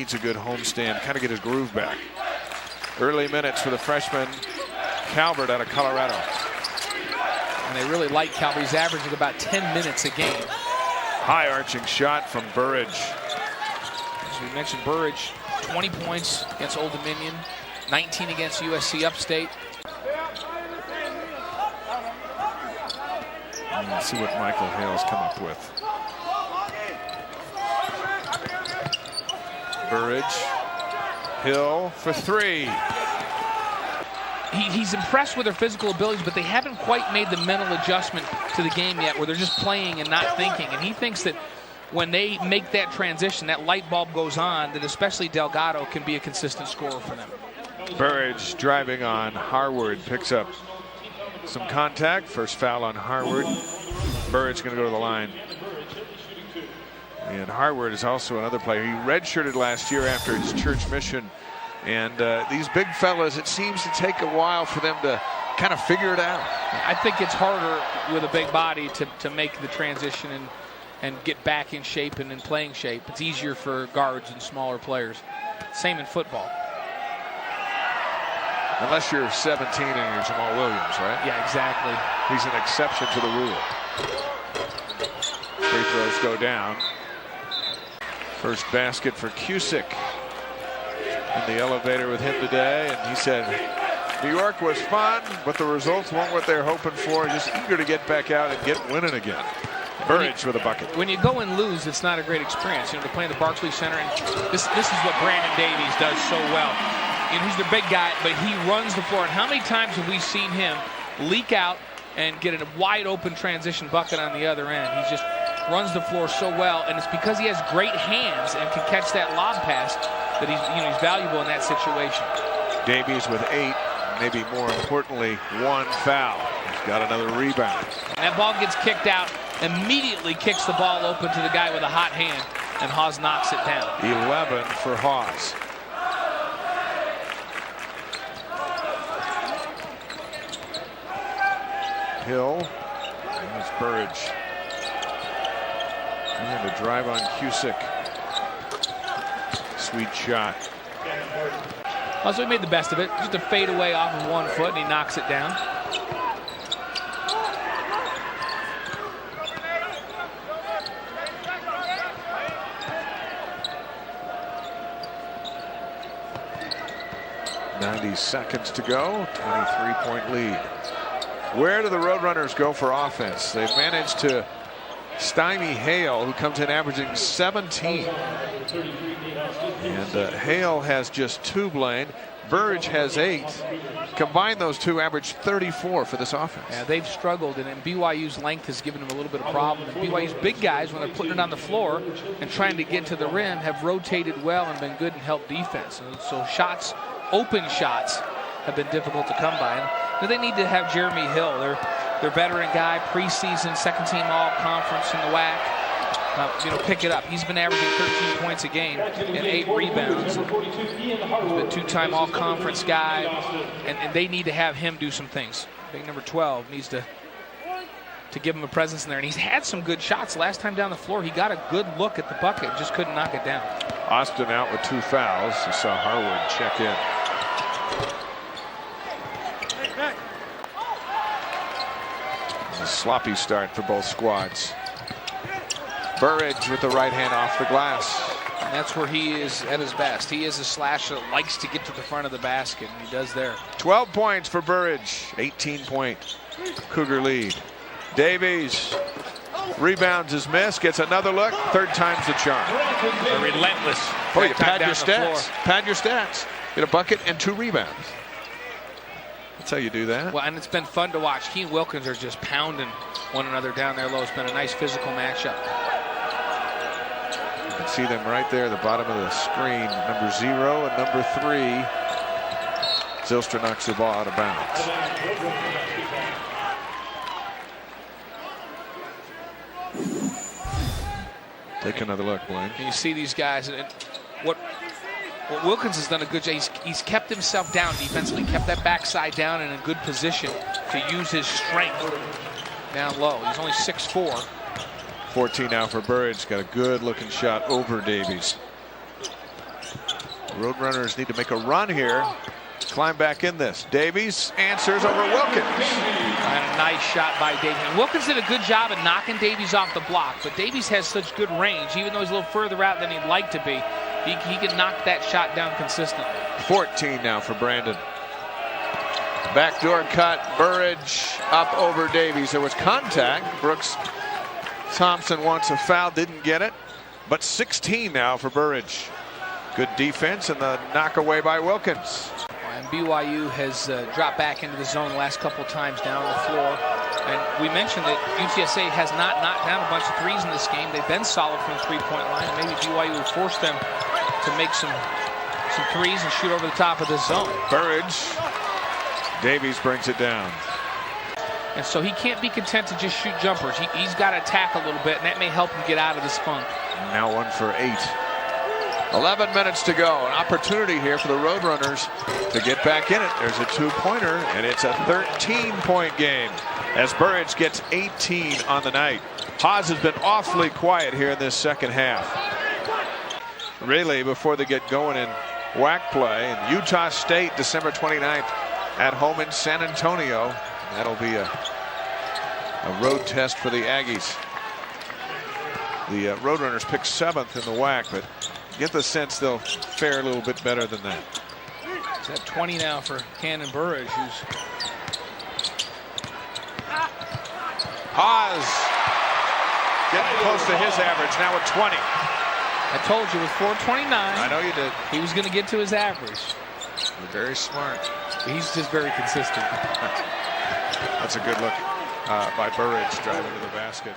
needs a good homestand, kind of get his groove back. Early minutes for the freshman Calvert out of Colorado. And they really like Calvert. He's averaging about 10 minutes a game. High arching shot from Burrage. As we mentioned, Burrage, 20 points against Old Dominion, 19 against USC Upstate. Let's see what Michael Hale's come up with. Burrage, Hill for three. He's impressed with their physical abilities, but they haven't quite made the mental adjustment to the game yet, where they're just playing and not thinking. And he thinks that when they make that transition, that light bulb goes on, that especially Delgado can be a consistent scorer for them. Burrage driving on Harward, picks up some contact. First foul on Harward. Burrage going to go to the line. And Harward is also another player. He redshirted last year after his church mission. And these big fellas, it seems to take a while for them to kind of figure it out. I think it's harder with a big body to make the transition and get back in shape and in playing shape. It's easier for guards and smaller players. Same in football. Unless you're 17 and you're Jamal Williams, right? Yeah, exactly. He's an exception to the rule. Free throws go down. First basket for Cusick in the elevator with him today, and he said New York was fun, but the results weren't what they're hoping for. Just eager to get back out and get winning again. Burrage with a bucket. When you go and lose, it's not a great experience. You know, to play in the Barclays Center, and this is what Brandon Davies does so well. You know, he's the big guy, but he runs the floor. And how many times have we seen him leak out and get a wide open transition bucket on the other end? He just runs the floor so well, and it's because he has great hands and can catch that lob pass that he's valuable in that situation. Davies with 8, maybe more importantly, 1 foul. He's got another rebound. And that ball gets kicked out, immediately kicks the ball open to the guy with a hot hand, and Hawes knocks it down. 11 for Hawes. Hill, there's Burrage. And a drive on Cusick. Sweet shot. Well, so he made the best of it. Just a fade away off of 1 foot, and he knocks it down. .90 seconds to go. 23-point lead. Where do the Roadrunners go for offense? They've managed to stymie Hale, who comes in averaging 17. And Hale has just 2, Blaine. Burrage has 8. Combined, those two average 34 for this offense. Yeah, they've struggled, and BYU's length has given them a little bit of problem. And BYU's big guys, when they're putting it on the floor and trying to get to the rim, have rotated well and been good and helped defense. And so shots, open shots, have been difficult to come by. And they need to have Jeremy Hill, their veteran guy, preseason, second-team all-conference in the WAC. Pick it up. He's been averaging 13 points a game and 8 rebounds. He's been 2-time all-conference guy, and they need to have him do some things. I think number 12 needs to give him a presence in there. And he's had some good shots. Last time down the floor, he got a good look at the bucket, just couldn't knock it down. Austin out with 2 fouls. You saw Harward check in. A sloppy start for both squads. Burrage with the right hand off the glass. And that's where he is at his best. He is a slasher that likes to get to the front of the basket, and he does there. 12 points for Burrage. 18-point Cougar lead. Davies rebounds his miss, gets another look. 3rd time's the charm. They're relentless. Oh, you pad your stats. Pad your stats. Get a bucket and 2 rebounds. That's how you do that. Well, and it's been fun to watch. He and Wilkins are just pounding one another down there low. It's been a nice physical matchup. You can see them right there at the bottom of the screen. Number 0 and number 3. Zylstra knocks the ball out of bounds. Take another look, Blaine. And you see these guys, and what Wilkins has done a good job. He's kept himself down defensively, kept that backside down in a good position to use his strength down low. He's only 6'4". 14 now for Burrage. Got a good looking shot over Davies. Roadrunners need to make a run here. Climb back in this. Davies answers over Wilkins. And a nice shot by Davies. And Wilkins did a good job of knocking Davies off the block, but Davies has such good range, even though he's a little further out than he'd like to be. He can knock that shot down consistently. 14 now for Brandon. Backdoor cut. Burrage up over Davies. There was contact. Brooks Thompson wants a foul, didn't get it, but 16 now for Burrage. Good defense and the knock away by Wilkins. And BYU has dropped back into the zone the last couple times down the floor. And we mentioned that UTSA has not knocked down a bunch of threes in this game. They've been solid from the three-point line. Maybe BYU will force them to make some threes and shoot over the top of the zone. Burrage. Davies brings it down. And so he can't be content to just shoot jumpers. He's got to attack a little bit, and that may help him get out of this funk. Now 1 for 8. 11 minutes to go. An opportunity here for the Roadrunners to get back in it. There's a two-pointer, and it's a 13-point game as Burrage gets 18 on the night. Haas has been awfully quiet here in this second half. Really, before they get going in WAC play, and Utah State, December 29th, at home in San Antonio. That'll be a road test for the Aggies. The Roadrunners picked 7th in the WAC, but get the sense they'll fare a little bit better than that. It's at 20 now for Kannon Burrage, who's Haas getting close to his average, now at 20. I told you with 4:29. I know you did. He was going to get to his average. You're very smart. He's just very consistent. That's a good look by Burrage driving to the basket.